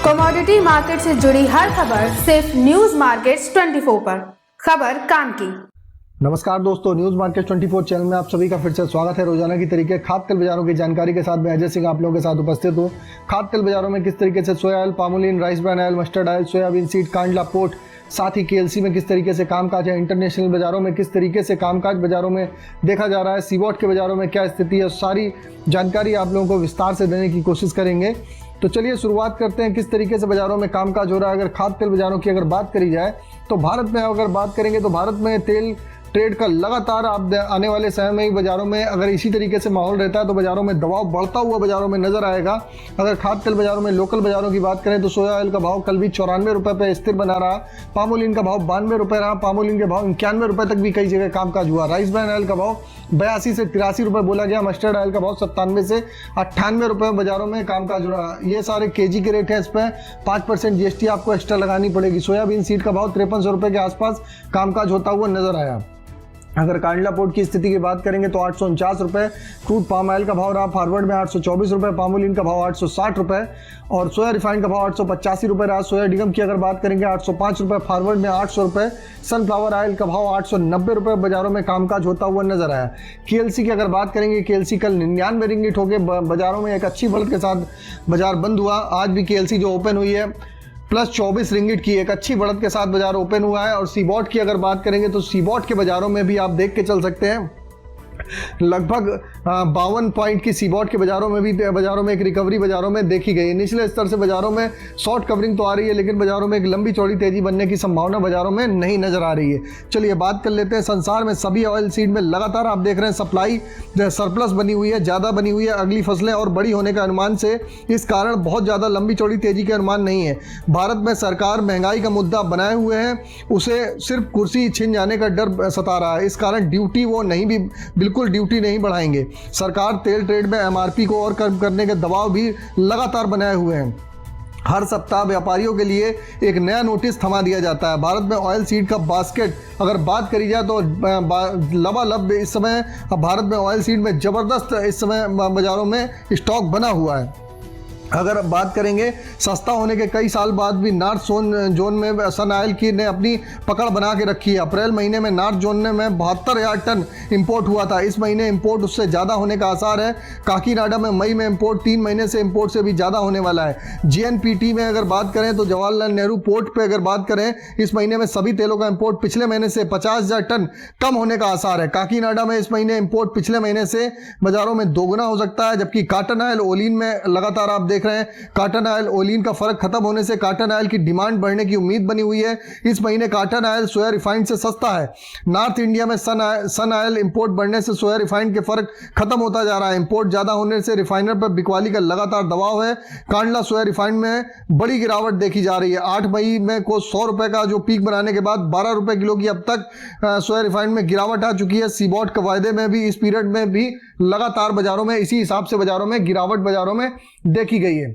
Commodity market से जुड़ी हर खबर सिर्फ न्यूज मार्केट्स 24 पर। खबर काम की। नमस्कार दोस्तों, न्यूज मार्केट 24 चैनल में आप सभी का फिर से स्वागत है। रोजाना की तरीके खाद्य तेल बाजारों की जानकारी के साथ मैं अजय सिंह आप लोगों के साथ उपस्थित हूँ। खाद्य तेल बाजारों में किस तरीके से सोया oil, palmolein, rice bran oil, mustard oil, soybean seed, Kandla port, साथ ही केएलसी में किस तरीके से कामकाज है, इंटरनेशनल बाजारों में किस तरीके से कामकाज बाजारों में देखा जा रहा है, सीबॉट के बाजारों में क्या स्थिति है, सारी जानकारी आप लोगों को विस्तार से देने की कोशिश करेंगे। तो चलिए शुरुआत करते हैं किस तरीके से बाजारों में कामकाज हो रहा है। अगर खाद्य तेल बाजारों की अगर बात करी जाए तो भारत में अगर बात करेंगे तो भारत में तेल ट्रेड का लगातार आप आने वाले समय में ही बाजारों में अगर इसी तरीके से माहौल रहता है तो बाजारों में दबाव बढ़ता हुआ बाजारों में नजर आएगा। अगर खाद्य तेल बाजारों में लोकल बाजारों की बात करें तो सोया ऑयल का भाव कल भी 94 रुपये पे स्थिर बना रहा, पामोलिन का भाव 92 रुपये रहा, पामोलिन के भाव 91 रुपये तक भी कई जगह कामकाज हुआ। राइस ब्रान ऑयल का भाव 82 से 83 रुपये बोला गया, मस्टर्ड ऑयल का भाव 97 से 98 रुपये बाजारों में कामकाज हो रहा। ये सारे केजी के रेट है, इस पर 5% जीएसटी आपको एक्स्ट्रा लगानी पड़ेगी। सोयाबीन सीड का भाव 5300 रुपये के आसपास कामकाज होता हुआ नजर आया। अगर कांडला पोर्ट की स्थिति की बात करेंगे तो 849 रुपये क्रूड पाम ऑयल का भाव रहा, फॉरवर्ड में 824 रुपये, पामोलिन का भाव 860 रुपये और सोया रिफाइंड का भाव 885 रुपये रहा। सोया डिगम की अगर बात करेंगे 805 रुपये, फॉरवर्ड में 800 रुपये, सनफ्लावर ऑयल का भाव 890 रुपये बाजारों में कामकाज होता हुआ नजर आया। केएलसी की अगर बात करेंगे, केएलसी कल 99 रिंगिट होकर बाजारों में एक अच्छी बढ़त के साथ बाजार बंद हुआ। आज भी केएलसी जो ओपन हुई है प्लस 24 रिंगिट की एक अच्छी बढ़त के साथ बाजार ओपन हुआ है। और सीबॉट की अगर बात करेंगे तो सीबॉट के बाजारों में भी आप देख के चल सकते हैं लगभग 52 पॉइंट की सीबॉट के बाजारों में भी बाजारों में एक रिकवरी बाजारों में देखी गई। निचले स्तर से बाजारों में शॉर्ट कवरिंग तो आ रही है लेकिन बाजारों में एक लंबी चौड़ी तेजी बनने की संभावना बाजारों में नहीं नजर आ रही है। चलिए बात कर लेते हैं संसार में सभी ऑयल सीड में लगातार आप देख रहे हैं सप्लाई सरप्लस बनी हुई है, ज़्यादा बनी हुई है। अगली फसलें और बड़ी होने का अनुमान से इस कारण बहुत ज़्यादा लंबी चौड़ी तेजी के अनुमान नहीं है। भारत में सरकार महंगाई का मुद्दा बनाए हुए है, उसे सिर्फ कुर्सी छिन जाने का डर सता रहा है। इस कारण ड्यूटी वो नहीं भी बिल्कुल ड्यूटी नहीं बढ़ाएंगे। सरकार तेल ट्रेड में एमआरपी को और कम करने के दबाव भी लगातार बनाए हुए हैं। हर सप्ताह व्यापारियों के लिए एक नया नोटिस थमा दिया जाता है। भारत में ऑयल सीड का बास्केट अगर बात करी जाए तो लबालब इस समय भारत में ऑयल सीड में ज़बरदस्त इस समय बाजारों में स्टॉक बना हुआ है। अगर बात करेंगे सस्ता होने के कई साल बाद भी नॉर्थ जोन में सन ऑयल की ने अपनी पकड़ बना के रखी है। अप्रैल महीने में नॉर्थ जोन में 72,000 टन इंपोर्ट हुआ था। इस महीने इंपोर्ट उससे ज़्यादा होने का आसार है। काकीनाडा में मई में इंपोर्ट 3 महीने से इंपोर्ट से भी ज़्यादा होने वाला है। जीएनपीटी में अगर बात करें तो जवाहरलाल नेहरू पोर्ट पर अगर बात करें इस महीने में सभी तेलों का इंपोर्ट पिछले महीने से 50,000 टन कम होने का आसार है। काकीनाडा में इस महीने इंपोर्ट पिछले महीने से बाजारों में दोगुना हो सकता है। जबकि कॉटन ऑयल ओलिन में लगातार आप देख रहे हैं कॉटन ऑयल ओलिन का फर्क खत्म होने से कॉटन ऑयल की डिमांड बढ़ने की उम्मीद बनी हुई है। इस महीने कॉटन ऑयल सोया रिफाइंड से सस्ता है। नॉर्थ इंडिया में सन ऑयल इंपोर्ट बढ़ने से सोया रिफाइंड के फर्क खत्म होता जा रहा है। इंपोर्ट ज्यादा होने से रिफाइनर पर बिकवाली का लगातार दबाव है। कांडला सोया रिफाइंड में बड़ी गिरावट देखी जा रही है। 8 मई में को 100 रुपए का जो पीक बनाने के बाद 12 रुपए किलो की अब तक सोया रिफाइंड में गिरावट आ चुकी है। सीबॉट के वायदे में भी इस पीरियड में भी लगातार बाजारों में इसी हिसाब से बाजारों में गिरावट बाजारों में देखी गई है।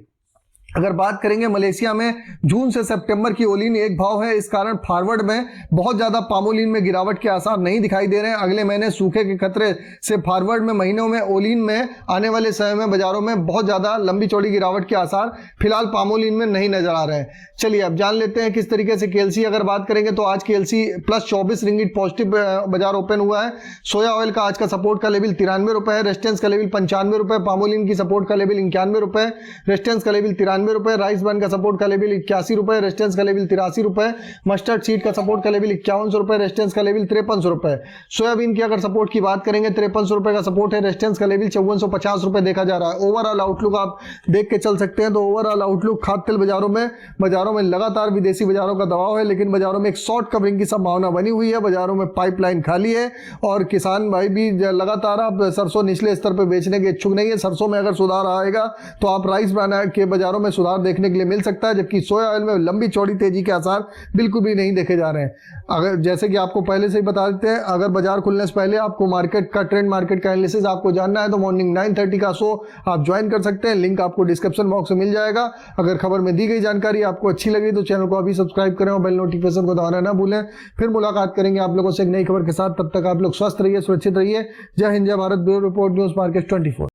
अगर बात करेंगे मलेशिया में जून से सितंबर की ओलिन एक भाव है, इस कारण फॉरवर्ड में बहुत ज़्यादा पामोलिन में गिरावट के आसार नहीं दिखाई दे रहे हैं। अगले महीने सूखे के खतरे से फॉरवर्ड में महीनों में ओलिन में आने वाले समय में बाजारों में बहुत ज़्यादा लंबी चौड़ी गिरावट के आसार फिलहाल पामोलिन में नहीं नजर आ रहे हैं। चलिए अब जान लेते हैं किस तरीके से केएलसी अगर बात करेंगे तो आज केएलसी प्लस 24 रिंगिट पॉजिटिव बाजार ओपन हुआ है। सोया ऑयल का आज का सपोर्ट का लेवल 93 रुपये है, रेजिस्टेंस का लेवल 95 रुपये, पामोलिन की सपोर्ट का लेवल 91 रुपये, रेजिस्टेंस का लेवल 93 रुपये, राइस ब्रान का सपोर्ट का लेवल 81 रुपये, रेजिस्टेंस का लेवल 83 रुपये, मस्टर्ड सीड का सपोर्ट का लेवल 5100 रुपये, रेजिस्टेंस का लेवल 5300 रुपये। सोयाबीन की अगर सपोर्ट की बात करेंगे 5300 रुपये का सपोर्ट है, रेजिस्टेंस का लेवल 5450 रुपये देखा जा रहा है। ओवरऑल आउटलुक आप देख के चल सकते हैं तो ओवरऑल आउटलुक खाद्य तेल बाजारों में लगातार विदेशी बाजारों का दबाव है लेकिन बाजारों में एक शॉर्ट कवरिंग की संभावना बनी हुई है। बाजारों में पाइपलाइन खाली है और किसान भाई भी लगातार आप सरसों निचले स्तर पर बेचने के इच्छुक नहीं है। सरसों में अगर सुधार आएगा तो आप राइस ब्रान के बाजारों में सुधार देखने के लिए मिल सकता है। जबकि सोया ऑयल में लंबी चौड़ी तेजी के आसार बिल्कुल भी नहीं देखे जा रहे हैं। अगर जैसे कि आपको पहले से ही बता देते हैं, अगर बाजार खुलने से पहले आपको मार्केट का ट्रेंड मार्केट का एनालिसिस आपको जानना है तो मॉर्निंग 9:30 का शो आप ज्वाइन कर सकते हैं। लिंक आपको डिस्क्रिप्शन बॉक्स में मिल जाएगा। अगर खबर में दी गई जानकारी आपको अच्छी लगी तो चैनल को अभी सब्सक्राइब करें और बेल नोटिफिकेशन को दबाना ना भूलें। फिर मुलाकात करेंगे आप लोगों से एक नई खबर के साथ। तब तक आप लोग स्वस्थ रहिए, सुरक्षित रहिए। जय हिंद, जय Bharat. Bureau report, news market 24।